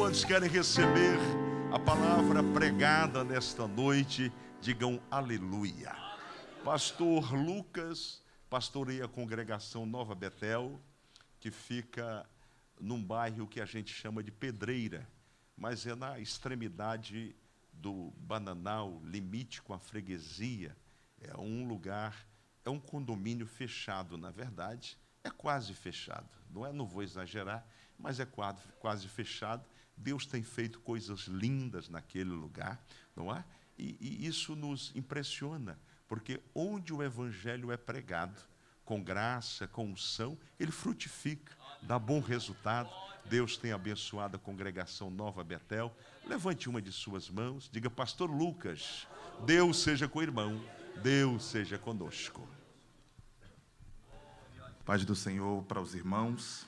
Quantos querem receber a palavra pregada nesta noite? Digam aleluia. Pastor Lucas pastoreia a congregação Nova Betel, que fica num bairro que a gente chama de Pedreira, mas é na extremidade do Bananal, limite com a freguesia. É um lugar, é um condomínio fechado, na verdade, é quase fechado. Não vou exagerar, mas é quase fechado. Deus tem feito coisas lindas naquele lugar, não é? E isso nos impressiona, porque onde o evangelho é pregado, com graça, com unção, ele frutifica, dá bom resultado. Deus tem abençoado a congregação Nova Betel. Levante uma de suas mãos, diga: Pastor Lucas, Deus seja com o irmão, Deus seja conosco. Paz do Senhor para os irmãos.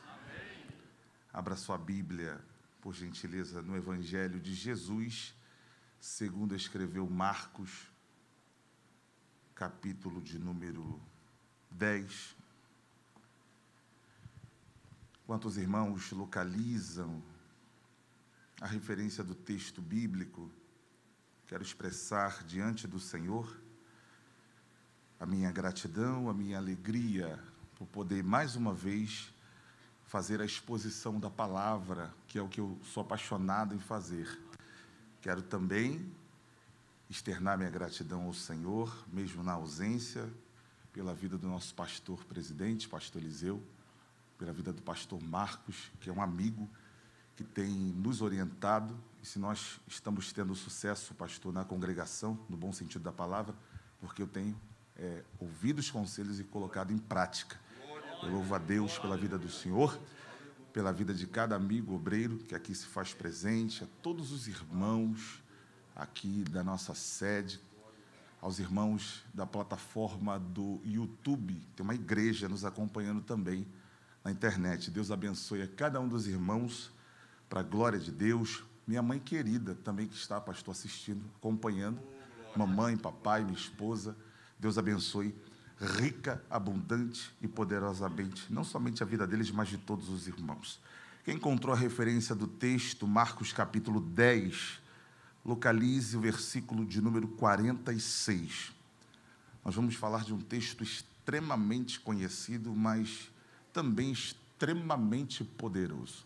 Abra sua Bíblia, por gentileza, no Evangelho de Jesus, segundo escreveu Marcos, capítulo de número 10. Enquanto os irmãos localizam a referência do texto bíblico, quero expressar diante do Senhor a minha gratidão, a minha alegria por poder mais uma vez fazer a exposição da palavra, que é o que eu sou apaixonado em fazer. Quero também externar minha gratidão ao Senhor, mesmo na ausência, pela vida do nosso pastor presidente, pastor Eliseu, pela vida do pastor Marcos, que é um amigo que tem nos orientado. E se nós estamos tendo sucesso, pastor, na congregação, no bom sentido da palavra, porque eu tenho ouvido os conselhos e colocado em prática. Eu louvo a Deus pela vida do Senhor, pela vida de cada amigo obreiro que aqui se faz presente, a todos os irmãos aqui da nossa sede, aos irmãos da plataforma do YouTube. Tem uma igreja nos acompanhando também na internet. Deus abençoe a cada um dos irmãos, para a glória de Deus. Minha mãe querida também que está, pastor, assistindo, acompanhando. Mamãe, papai, minha esposa. Deus abençoe rica, abundante e poderosamente, não somente a vida deles, mas de todos os irmãos. Quem encontrou a referência do texto, Marcos capítulo 10, localize o versículo de número 46. Nós vamos falar de um texto extremamente conhecido, mas também extremamente poderoso.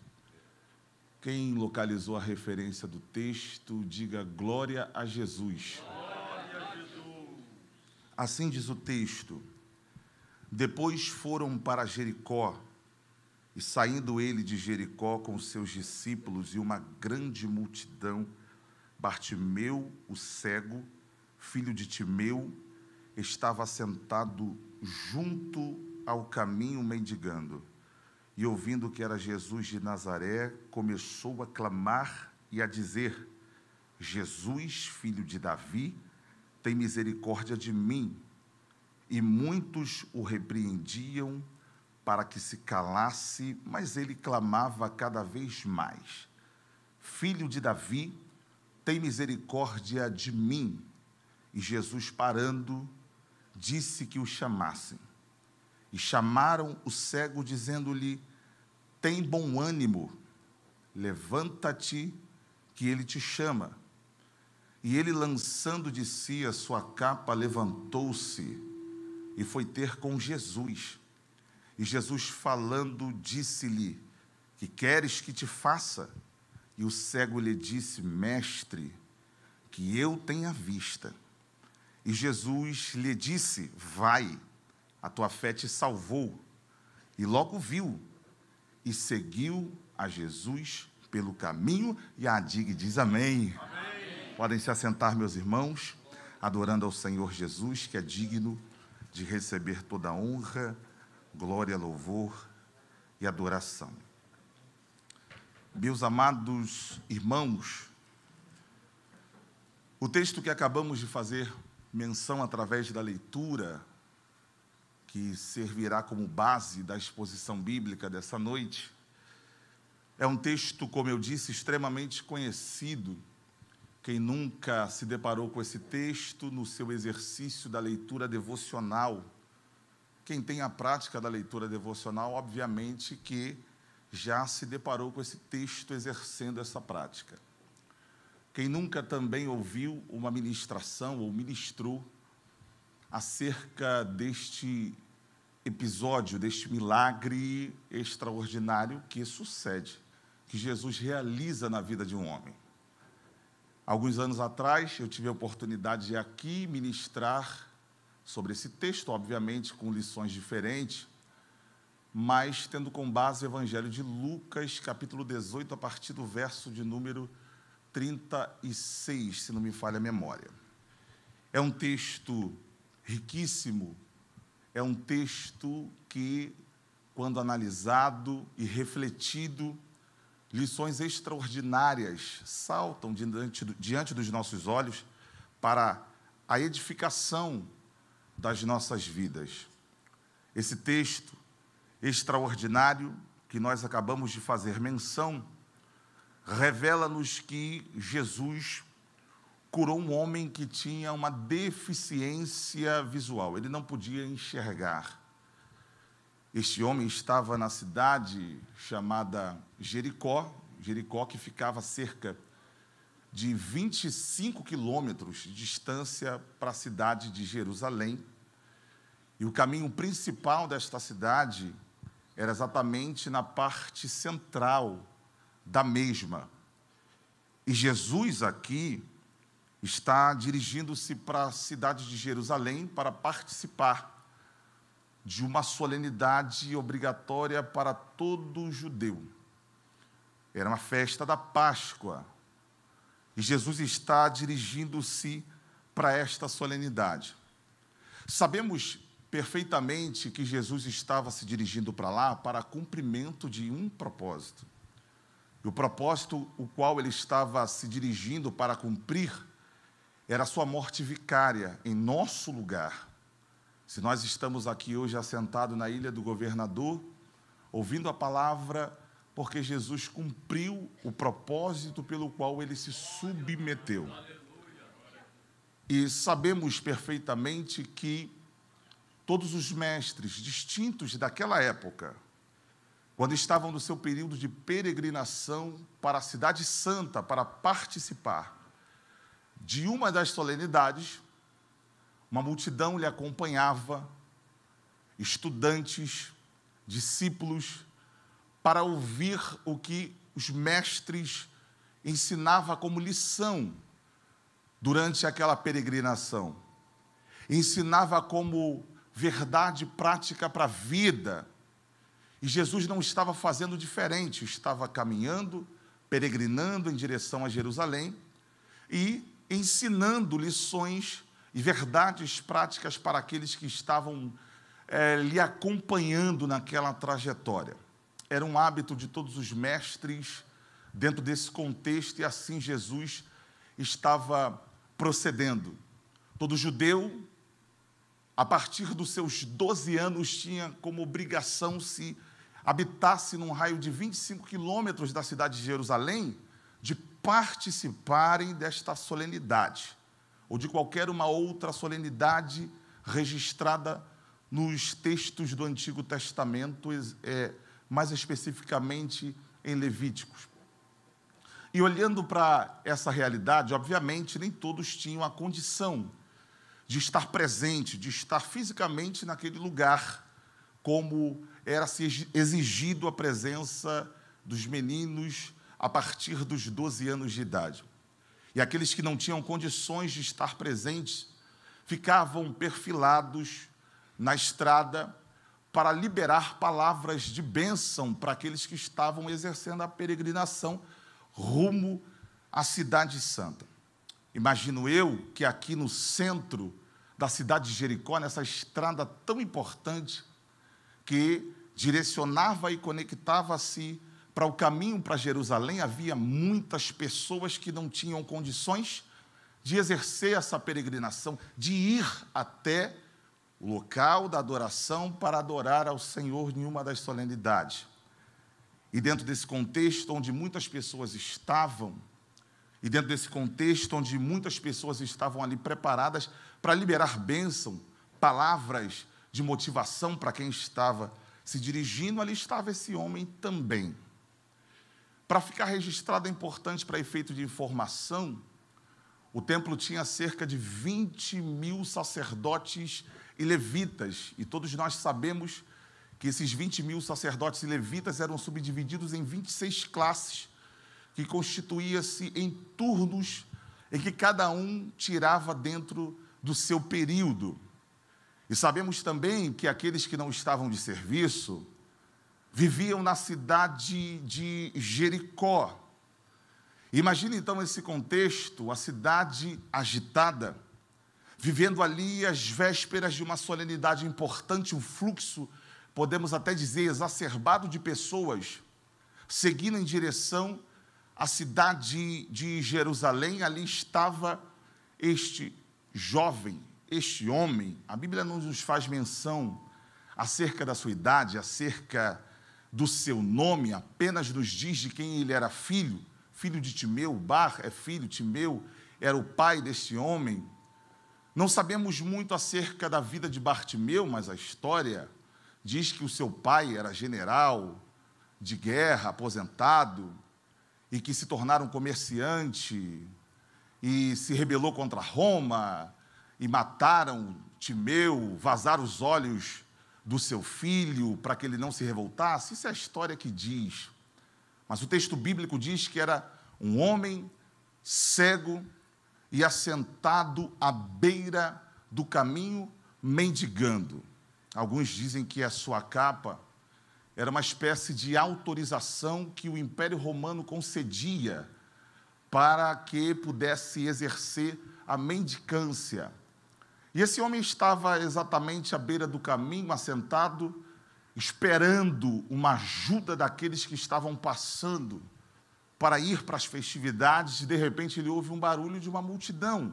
Quem localizou a referência do texto, diga glória a Jesus. Assim diz o texto: depois foram para Jericó, e saindo ele de Jericó com os seus discípulos e uma grande multidão, Bartimeu, o cego, filho de Timeu, estava sentado junto ao caminho mendigando. E ouvindo que era Jesus de Nazaré, começou a clamar e a dizer: Jesus, filho de Davi, tem misericórdia de mim. E muitos o repreendiam para que se calasse, mas ele clamava cada vez mais: Filho de Davi, tem misericórdia de mim. E Jesus, parando, disse que o chamassem. E chamaram o cego, dizendo-lhe: tem bom ânimo, levanta-te, que ele te chama. E ele, lançando de si a sua capa, levantou-se e foi ter com Jesus. E Jesus, falando, disse-lhe: que queres que te faça? E o cego lhe disse: mestre, que eu tenha vista. E Jesus lhe disse: vai, a tua fé te salvou. E logo viu e seguiu a Jesus pelo caminho, e a diga diz amém. Amém. Podem se assentar, meus irmãos, adorando ao Senhor Jesus, que é digno de receber toda a honra, glória, louvor e adoração. Meus amados irmãos, o texto que acabamos de fazer menção através da leitura, que servirá como base da exposição bíblica dessa noite, é um texto, como eu disse, extremamente conhecido. Quem nunca se deparou com esse texto no seu exercício da leitura devocional? Quem tem a prática da leitura devocional, obviamente que já se deparou com esse texto exercendo essa prática. Quem nunca também ouviu uma ministração ou ministrou acerca deste episódio, deste milagre extraordinário que sucede, que Jesus realiza na vida de um homem. Alguns anos atrás, eu tive a oportunidade de aqui ministrar sobre esse texto, obviamente com lições diferentes, mas tendo como base o Evangelho de Lucas, capítulo 18, a partir do verso de número 36, se não me falha a memória. É um texto riquíssimo, é um texto que, quando analisado e refletido, lições extraordinárias saltam diante dos nossos olhos para a edificação das nossas vidas. Esse texto extraordinário que nós acabamos de fazer menção revela-nos que Jesus curou um homem que tinha uma deficiência visual, ele não podia enxergar. Este homem estava na cidade chamada Jericó, que ficava a cerca de 25 quilômetros de distância para a cidade de Jerusalém. E o caminho principal desta cidade era exatamente na parte central da mesma. E Jesus aqui está dirigindo-se para a cidade de Jerusalém para participar de uma solenidade obrigatória para todo judeu. Era uma festa da Páscoa. E Jesus está dirigindo-se para esta solenidade. Sabemos perfeitamente que Jesus estava se dirigindo para lá para cumprimento de um propósito. E o propósito o qual ele estava se dirigindo para cumprir era a sua morte vicária em nosso lugar. Se nós estamos aqui hoje assentados na Ilha do Governador, ouvindo a palavra, porque Jesus cumpriu o propósito pelo qual ele se submeteu. E sabemos perfeitamente que todos os mestres distintos daquela época, quando estavam no seu período de peregrinação para a Cidade Santa, para participar de uma das solenidades, uma multidão lhe acompanhava, estudantes, discípulos, para ouvir o que os mestres ensinavam como lição durante aquela peregrinação. Ensinava como verdade prática para a vida. E Jesus não estava fazendo diferente, estava caminhando, peregrinando em direção a Jerusalém e ensinando lições e verdades práticas para aqueles que estavam lhe acompanhando naquela trajetória. Era um hábito de todos os mestres dentro desse contexto, e assim Jesus estava procedendo. Todo judeu, a partir dos seus 12 anos, tinha como obrigação, se habitasse num raio de 25 quilômetros da cidade de Jerusalém, de participarem desta solenidade, ou de qualquer uma outra solenidade registrada nos textos do Antigo Testamento, mais especificamente em Levíticos. E olhando para essa realidade, obviamente, nem todos tinham a condição de estar presente, de estar fisicamente naquele lugar, como era exigido a presença dos meninos a partir dos 12 anos de idade. E aqueles que não tinham condições de estar presentes ficavam perfilados na estrada para liberar palavras de bênção para aqueles que estavam exercendo a peregrinação rumo à Cidade Santa. Imagino eu que aqui no centro da cidade de Jericó, nessa estrada tão importante, que direcionava e conectava-se para o caminho para Jerusalém, havia muitas pessoas que não tinham condições de exercer essa peregrinação, de ir até o local da adoração para adorar ao Senhor em uma das solenidades. E dentro desse contexto onde muitas pessoas estavam, ali preparadas para liberar bênção, palavras de motivação para quem estava se dirigindo, ali estava esse homem também. Para ficar registrado é importante para efeito de informação, o templo tinha cerca de 20.000 sacerdotes e levitas, e todos nós sabemos que esses 20.000 sacerdotes e levitas eram subdivididos em 26 classes, que constituía-se em turnos em que cada um tirava dentro do seu período. E sabemos também que aqueles que não estavam de serviço viviam na cidade de Jericó. Imagine então esse contexto, a cidade agitada, vivendo ali as vésperas de uma solenidade importante, um fluxo, podemos até dizer, exacerbado de pessoas, seguindo em direção à cidade de Jerusalém. Ali estava este jovem, este homem. A Bíblia não nos faz menção acerca da sua idade, acerca do seu nome, apenas nos diz de quem ele era filho. Filho de Timeu, Bar é filho, Timeu era o pai deste homem. Não sabemos muito acerca da vida de Bartimeu, mas a história diz que o seu pai era general de guerra, aposentado, e que se tornara um comerciante, e se rebelou contra Roma, e mataram Timeu, vazaram os olhos do seu filho para que ele não se revoltasse. Isso é a história que diz. Mas o texto bíblico diz que era um homem cego e assentado à beira do caminho, mendigando. Alguns dizem que a sua capa era uma espécie de autorização que o Império Romano concedia para que pudesse exercer a mendicância. E esse homem estava exatamente à beira do caminho, assentado, esperando uma ajuda daqueles que estavam passando para ir para as festividades, e de repente ele ouve um barulho de uma multidão.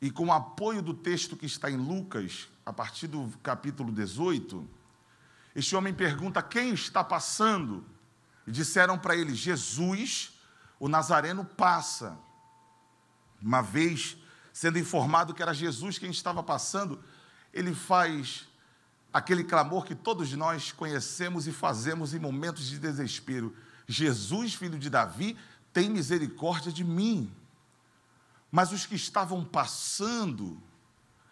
E com o apoio do texto que está em Lucas, a partir do capítulo 18, este homem pergunta: quem está passando? E disseram para ele: Jesus, o Nazareno, passa. Uma vez sendo informado que era Jesus quem estava passando, ele faz aquele clamor que todos nós conhecemos e fazemos em momentos de desespero: Jesus, filho de Davi, tem misericórdia de mim. Mas os que estavam passando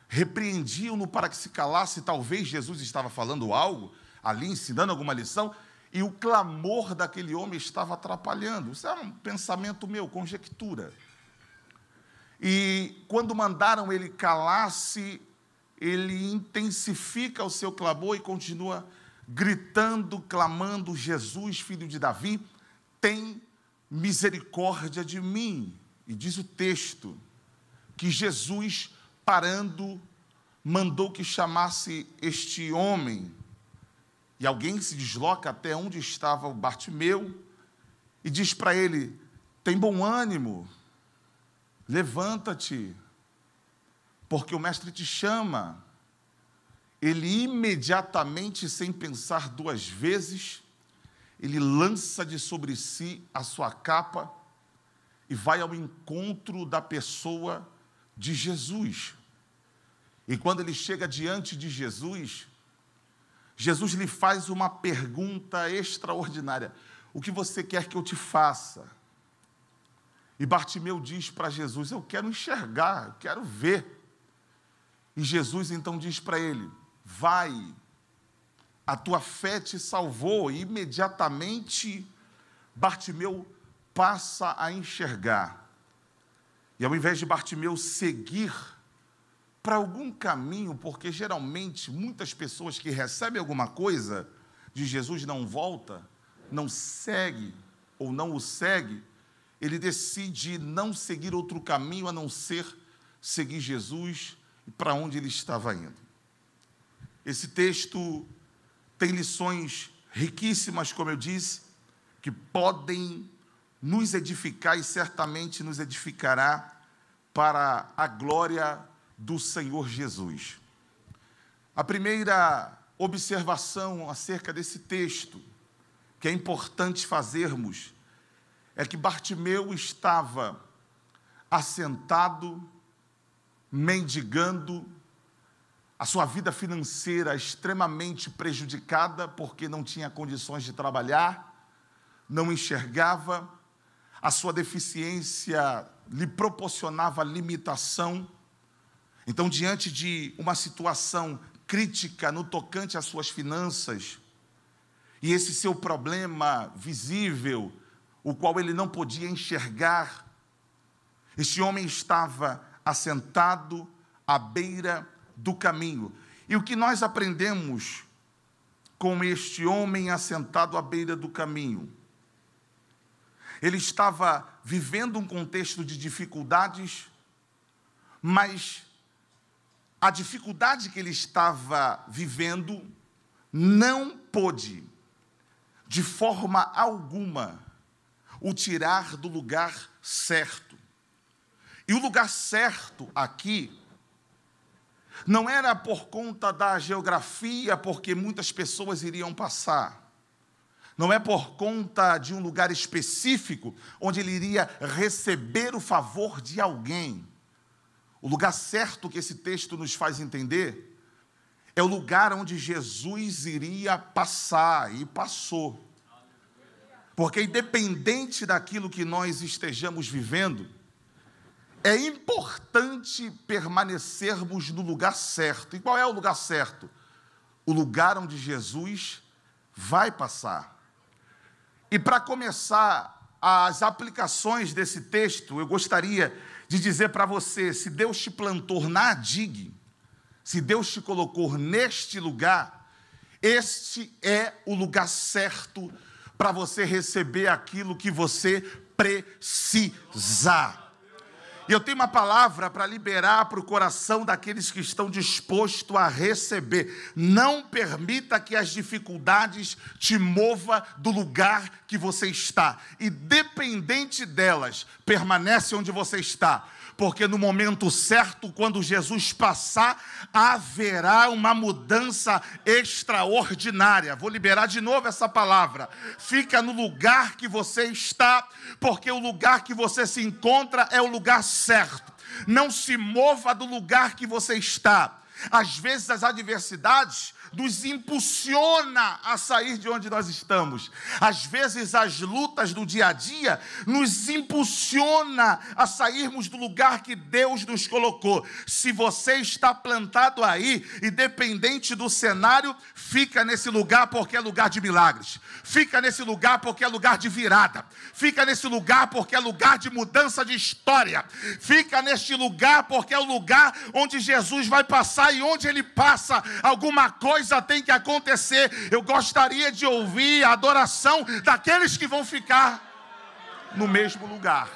repreendiam-no para que se calasse. Talvez Jesus estava falando algo ali, ensinando alguma lição, e o clamor daquele homem estava atrapalhando. Isso é um pensamento meu, conjectura. E quando mandaram ele calar-se, ele intensifica o seu clamor e continua gritando, clamando: Jesus, filho de Davi, tem misericórdia de mim. E diz o texto que Jesus, parando, mandou que chamasse este homem. E alguém se desloca até onde estava o Bartimeu e diz para ele: tem bom ânimo, levanta-te, porque o mestre te chama. Ele imediatamente, sem pensar duas vezes, ele lança de sobre si a sua capa e vai ao encontro da pessoa de Jesus. E quando ele chega diante de Jesus, Jesus lhe faz uma pergunta extraordinária: o que você quer que eu te faça? E Bartimeu diz para Jesus: eu quero enxergar, eu quero ver. E Jesus então diz para ele: vai, a tua fé te salvou. E imediatamente Bartimeu passa a enxergar. E ao invés de Bartimeu seguir para algum caminho, porque geralmente muitas pessoas que recebem alguma coisa de Jesus não volta, não segue ou não o segue, ele decide não seguir outro caminho a não ser seguir Jesus e para onde ele estava indo. Esse texto tem lições riquíssimas, como eu disse, que podem nos edificar e certamente nos edificará para a glória do Senhor Jesus. A primeira observação acerca desse texto, que é importante fazermos, é que Bartimeu estava assentado, mendigando, a sua vida financeira extremamente prejudicada, porque não tinha condições de trabalhar, não enxergava, a sua deficiência lhe proporcionava limitação. Então, diante de uma situação crítica no tocante às suas finanças, e esse seu problema visível, o qual ele não podia enxergar, este homem estava assentado à beira do caminho. E o que nós aprendemos com este homem assentado à beira do caminho? Ele estava vivendo um contexto de dificuldades, mas a dificuldade que ele estava vivendo não pôde, de forma alguma, o tirar do lugar certo. E o lugar certo aqui não era por conta da geografia, porque muitas pessoas iriam passar. Não é por conta de um lugar específico, onde ele iria receber o favor de alguém. O lugar certo que esse texto nos faz entender é o lugar onde Jesus iria passar, e passou. Porque independente daquilo que nós estejamos vivendo, é importante permanecermos no lugar certo. E qual é o lugar certo? O lugar onde Jesus vai passar. E para começar as aplicações desse texto, eu gostaria de dizer para você, se Deus te plantou na DIG, se Deus te colocou neste lugar, este é o lugar certo para você receber aquilo que você precisa. E eu tenho uma palavra para liberar para o coração daqueles que estão dispostos a receber. Não permita que as dificuldades te movam do lugar que você está. Independente delas, permanece onde você está. Porque no momento certo, quando Jesus passar, haverá uma mudança extraordinária. Vou liberar de novo essa palavra. Fica no lugar que você está, porque o lugar que você se encontra é o lugar certo. Não se mova do lugar que você está. Às vezes as adversidades nos impulsiona a sair de onde nós estamos. Às vezes as lutas do dia a dia nos impulsiona a sairmos do lugar que Deus nos colocou. Se você está plantado aí, independente do cenário, fica nesse lugar porque é lugar de milagres. Fica nesse lugar porque é lugar de virada. Fica nesse lugar porque é lugar de mudança de história. Fica neste lugar porque é o lugar onde Jesus vai passar, e onde ele passa, alguma coisa tem que acontecer. Eu gostaria de ouvir a adoração daqueles que vão ficar no mesmo lugar.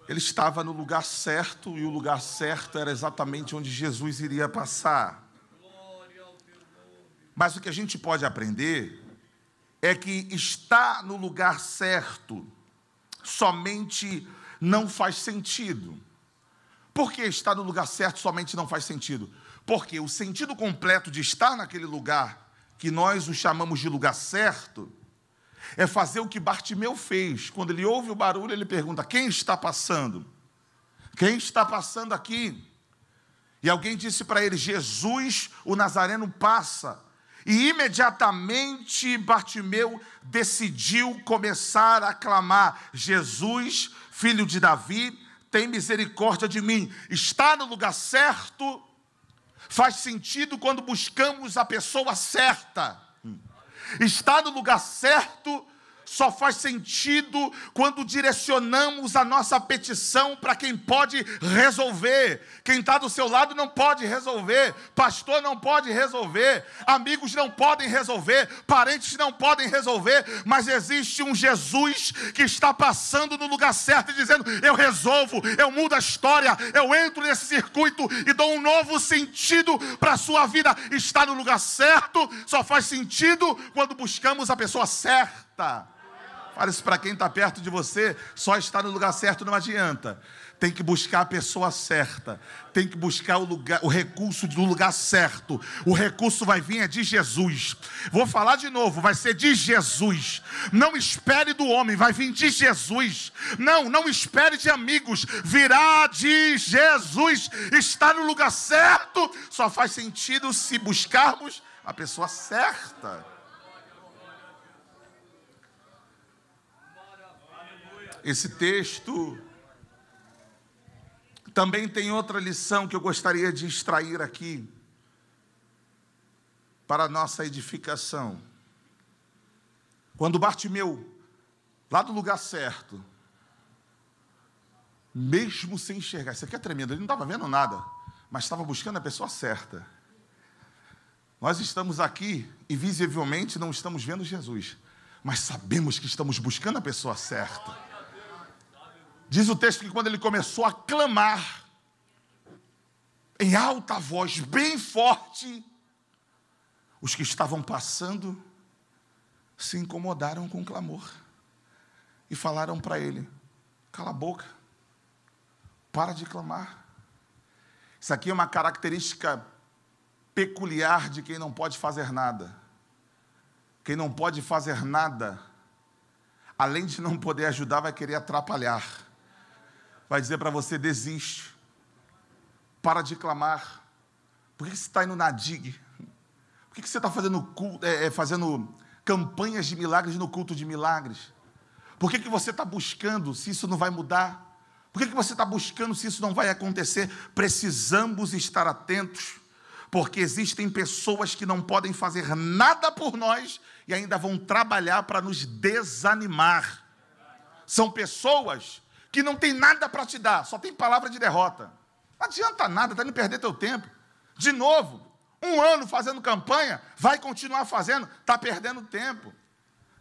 Ele estava no lugar certo, e o lugar certo era exatamente onde Jesus iria passar. Mas o que a gente pode aprender é que estar no lugar certo somente não faz sentido. Por que estar no lugar certo somente não faz sentido? Porque o sentido completo de estar naquele lugar, que nós o chamamos de lugar certo, é fazer o que Bartimeu fez. Quando ele ouve o barulho, ele pergunta: quem está passando? Quem está passando aqui? E alguém disse para ele: Jesus, o Nazareno, passa. E imediatamente Bartimeu decidiu começar a clamar: Jesus, filho de Davi, tem misericórdia de mim. Está no lugar certo faz sentido quando buscamos a pessoa certa. Está no lugar certo só faz sentido quando direcionamos a nossa petição para quem pode resolver. Quem está do seu lado não pode resolver. Pastor não pode resolver. Amigos não podem resolver. Parentes não podem resolver. Mas existe um Jesus que está passando no lugar certo e dizendo: eu resolvo, eu mudo a história, eu entro nesse circuito e dou um novo sentido para a sua vida. Está no lugar certo só faz sentido quando buscamos a pessoa certa. Fala isso para quem está perto de você. Só estar no lugar certo não adianta. Tem que buscar a pessoa certa. Tem que buscar o recurso do lugar certo. O recurso vai vir de Jesus. Vou falar de novo, vai ser de Jesus. Não espere do homem, vai vir de Jesus. Não espere de amigos, virá de Jesus. Está no lugar certo só faz sentido se buscarmos a pessoa certa. Esse texto também tem outra lição que eu gostaria de extrair aqui para a nossa edificação. Quando Bartimeu, lá do lugar certo, mesmo sem enxergar, isso aqui é tremendo, ele não estava vendo nada, mas estava buscando a pessoa certa. Nós estamos aqui e visivelmente não estamos vendo Jesus, mas sabemos que estamos buscando a pessoa certa. Diz o texto que quando ele começou a clamar, em alta voz, bem forte, os que estavam passando se incomodaram com o clamor e falaram para ele: cala a boca, para de clamar. Isso aqui é uma característica peculiar de quem não pode fazer nada. Quem não pode fazer nada, além de não poder ajudar, vai querer atrapalhar. Vai dizer para você: desiste, para de clamar. Por que você está indo na DIG? Por que você está fazendo campanhas de milagres no culto de milagres? Por que você está buscando se isso não vai mudar? Por que você está buscando se isso não vai acontecer? Precisamos estar atentos, porque existem pessoas que não podem fazer nada por nós e ainda vão trabalhar para nos desanimar. São pessoas que não tem nada para te dar, só tem palavra de derrota. Não adianta nada, está indo perder teu tempo. De novo, 1 ano fazendo campanha, vai continuar fazendo, está perdendo tempo.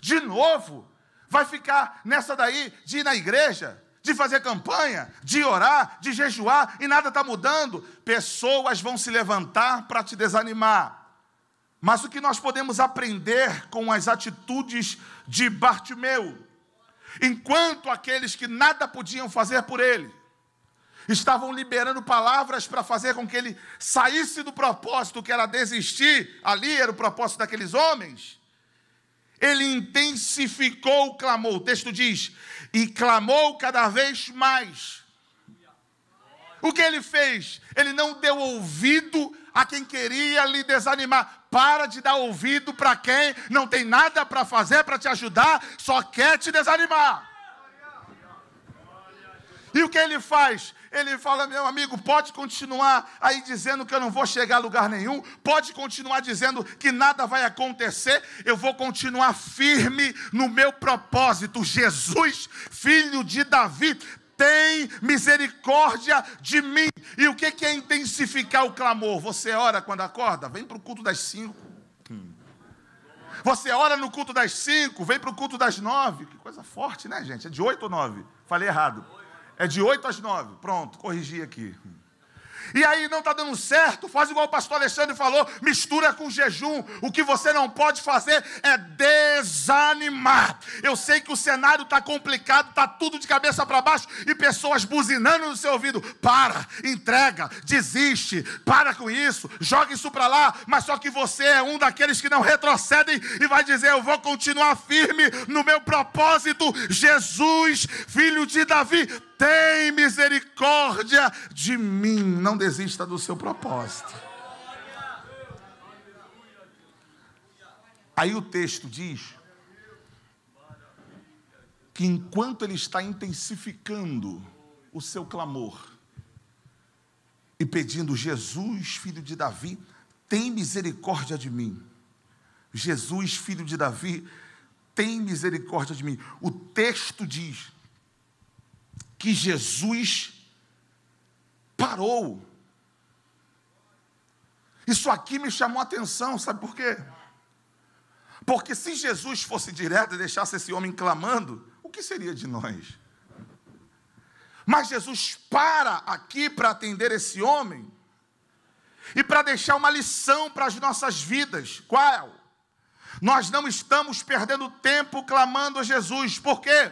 De novo, vai ficar nessa daí de ir na igreja, de fazer campanha, de orar, de jejuar, e nada está mudando. Pessoas vão se levantar para te desanimar. Mas o que nós podemos aprender com as atitudes de Bartimeu? Enquanto aqueles que nada podiam fazer por ele estavam liberando palavras para fazer com que ele saísse do propósito, que era desistir, ali era o propósito daqueles homens, ele intensificou o clamor. O texto diz: e clamou cada vez mais. O que ele fez? Ele não deu ouvido a quem queria lhe desanimar. Para de dar ouvido para quem não tem nada para fazer, para te ajudar, só quer te desanimar. E o que ele faz? Ele fala: meu amigo, pode continuar aí dizendo que eu não vou chegar a lugar nenhum, pode continuar dizendo que nada vai acontecer, eu vou continuar firme no meu propósito. Jesus, filho de Davi, tem misericórdia de mim. E o que é intensificar o clamor? Você ora quando acorda? Vem para o culto das 5. Você ora no culto das 5, vem para o culto das 9. Que coisa forte, né, gente? É de 8 ou 9? Falei errado. É de 8 às 9. Pronto, corrigi aqui. E aí não está dando certo, faz igual o pastor Alexandre falou, mistura com jejum. O que você não pode fazer é desanimar. Eu sei que o cenário está complicado, está tudo de cabeça para baixo, e pessoas buzinando no seu ouvido: para, entrega, desiste, para com isso, joga isso para lá. Mas só que você é um daqueles que não retrocedem e vai dizer: eu vou continuar firme no meu propósito. Jesus, filho de Davi, tem misericórdia de mim. Não desista do seu propósito. Aí o texto diz que enquanto ele está intensificando o seu clamor e pedindo: Jesus, filho de Davi, tem misericórdia de mim. Jesus, filho de Davi, tem misericórdia de mim. O texto diz que Jesus parou. Isso aqui me chamou a atenção, sabe por quê? Porque se Jesus fosse direto e deixasse esse homem clamando, o que seria de nós? Mas Jesus para aqui para atender esse homem e para deixar uma lição para as nossas vidas. Qual? Nós não estamos perdendo tempo clamando a Jesus. Por quê?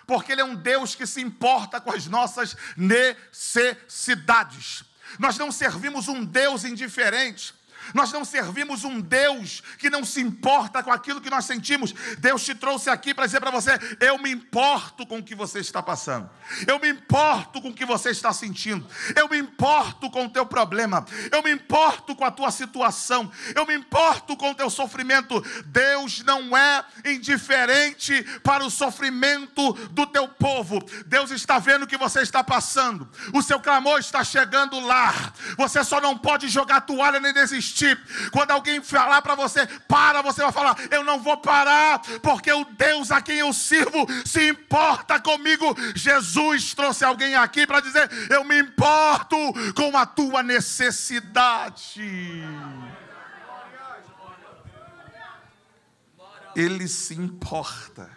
Porque Ele é um Deus que se importa com as nossas necessidades. Nós não servimos um Deus indiferente. Nós não servimos um Deus que não se importa com aquilo que nós sentimos. Deus te trouxe aqui para dizer para você: eu me importo com o que você está passando. Eu me importo com o que você está sentindo. Eu me importo com o teu problema. Eu me importo com a tua situação. Eu me importo com o teu sofrimento. Deus não é indiferente para o sofrimento do teu povo. Deus está vendo o que você está passando. O seu clamor está chegando lá. Você só não pode jogar a toalha nem desistir. Quando alguém falar para você, para, você vai falar: eu não vou parar, porque o Deus a quem eu sirvo se importa comigo. Jesus trouxe alguém aqui para dizer: eu me importo com a tua necessidade. Ele se importa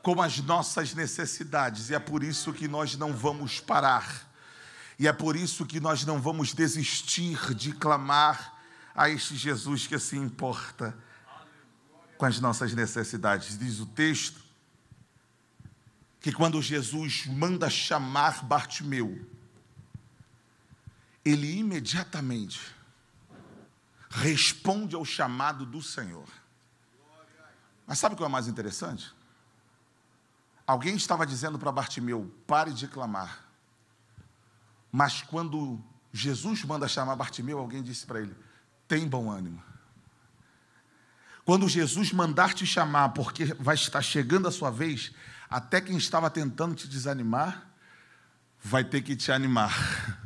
com as nossas necessidades, e é por isso que nós não vamos parar. E é por isso que nós não vamos desistir de clamar a este Jesus que se importa com as nossas necessidades. Diz o texto que quando Jesus manda chamar Bartimeu, ele imediatamente responde ao chamado do Senhor. Mas sabe o que é mais interessante? Alguém estava dizendo para Bartimeu: pare de clamar. Mas quando Jesus manda chamar Bartimeu, alguém disse para ele: tem bom ânimo. Quando Jesus mandar te chamar, porque vai estar chegando a sua vez, até quem estava tentando te desanimar, vai ter que te animar.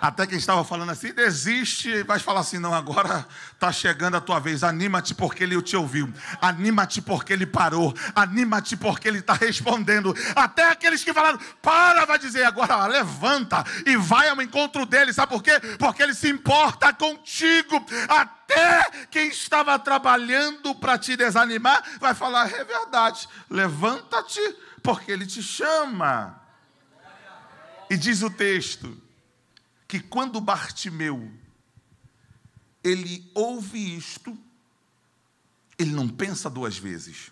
Até quem estava falando assim, desiste, vai falar assim: não, agora está chegando a tua vez. Anima-te porque ele te ouviu. Anima-te porque ele parou. Anima-te porque ele está respondendo. Até aqueles que falaram, para, vai dizer agora: levanta e vai ao encontro dele. Sabe por quê? Porque ele se importa contigo. Até quem estava trabalhando para te desanimar vai falar: é verdade, levanta-te porque ele te chama. E diz o texto que quando Bartimeu, ele ouve isto, ele não pensa duas vezes.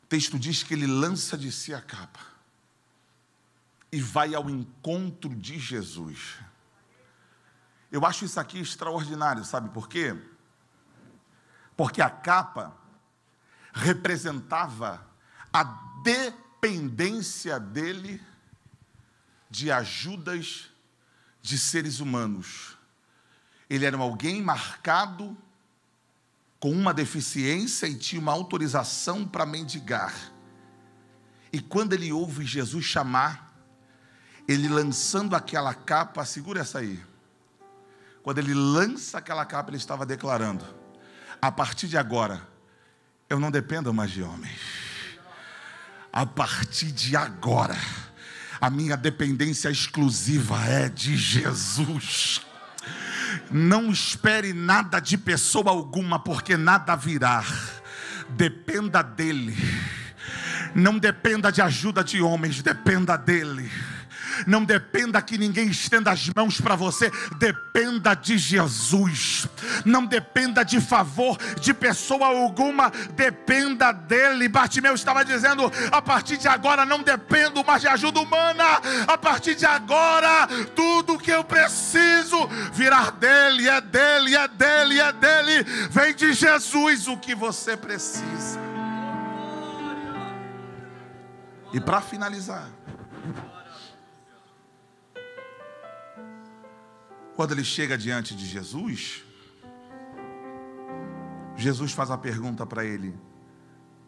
O texto diz que ele lança de si a capa e vai ao encontro de Jesus. Eu acho isso aqui extraordinário, sabe por quê? Porque a capa representava a dependência dele de ajudas de seres humanos. Ele era alguém marcado com uma deficiência e tinha uma autorização para mendigar. E quando ele ouve Jesus chamar, ele lançando aquela capa, segura essa aí. Quando ele lança aquela capa, ele estava declarando: a partir de agora, eu não dependo mais de homens. A partir de agora, a minha dependência exclusiva é de Jesus. Não espere nada de pessoa alguma, porque nada virá. Dependa dele. Não dependa de ajuda de homens, dependa dele. Não dependa que ninguém estenda as mãos para você, dependa de Jesus. Não dependa de favor de pessoa alguma, dependa dele. Bartimeu estava dizendo: a partir de agora não dependo mais de ajuda humana. A partir de agora, tudo que eu preciso virá dele, é dele, é dele, é dele. Vem de Jesus o que você precisa. E para finalizar, quando ele chega diante de Jesus, Jesus faz a pergunta para ele: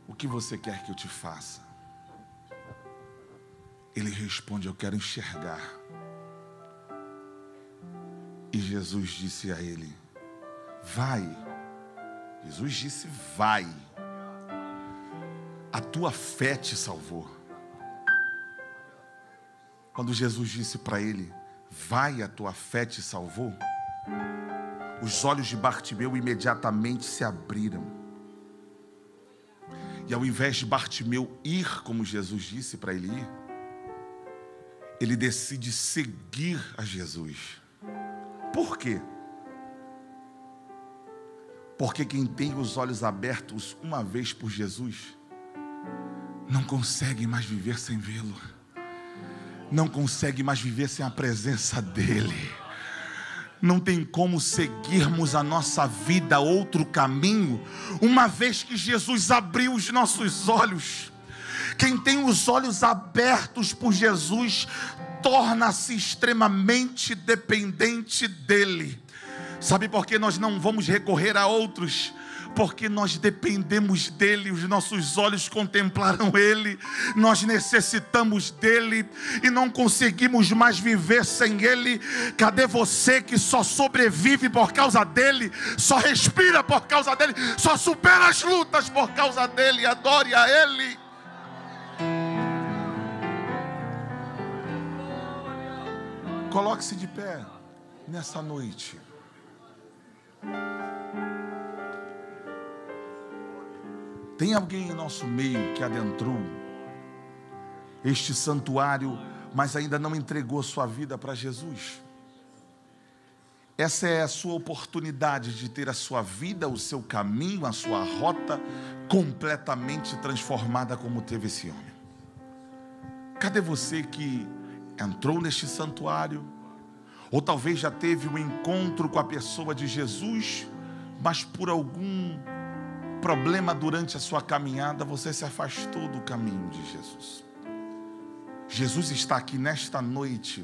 o que você quer que eu te faça? Ele responde: eu quero enxergar. E Jesus disse a ele: vai. Jesus disse: vai. A tua fé te salvou. Quando Jesus disse para ele: vai, a tua fé te salvou, os olhos de Bartimeu imediatamente se abriram. E ao invés de Bartimeu ir, como Jesus disse para ele ir, ele decide seguir a Jesus. Por quê? Porque quem tem os olhos abertos uma vez por Jesus, não consegue mais viver sem vê-lo. Não consegue mais viver sem a presença dele. Não tem como seguirmos a nossa vida outro caminho, uma vez que Jesus abriu os nossos olhos. Quem tem os olhos abertos por Jesus torna-se extremamente dependente dele. Sabe por que nós não vamos recorrer a outros? Porque nós dependemos dele, os nossos olhos contemplaram ele, nós necessitamos dele e não conseguimos mais viver sem ele. Cadê você que só sobrevive por causa dele, só respira por causa dele, só supera as lutas por causa dele? Adore a ele. Coloque-se de pé nessa noite. Tem alguém em nosso meio que adentrou este santuário, mas ainda não entregou sua vida para Jesus? Essa é a sua oportunidade de ter a sua vida, o seu caminho, a sua rota completamente transformada como teve esse homem. Cadê você que entrou neste santuário, ou talvez já teve um encontro com a pessoa de Jesus, mas por algum problema durante a sua caminhada, você se afastou do caminho de Jesus? Jesus está aqui nesta noite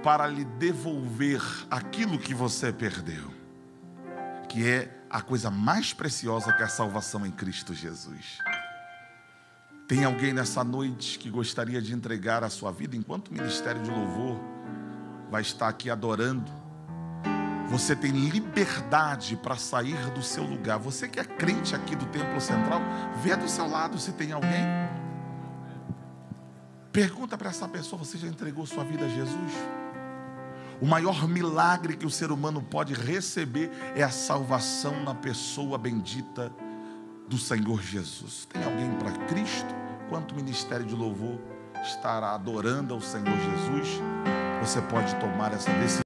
para lhe devolver aquilo que você perdeu, que é a coisa mais preciosa, que é a salvação em Cristo Jesus. Tem alguém nessa noite que gostaria de entregar a sua vida? Enquanto o Ministério de Louvor vai estar aqui adorando, você tem liberdade para sair do seu lugar. Você que é crente aqui do Templo Central, vê do seu lado se tem alguém. Pergunta para essa pessoa: você já entregou sua vida a Jesus? O maior milagre que o ser humano pode receber é a salvação na pessoa bendita do Senhor Jesus. Tem alguém para Cristo? Enquanto o Ministério de Louvor estará adorando ao Senhor Jesus, você pode tomar essa decisão.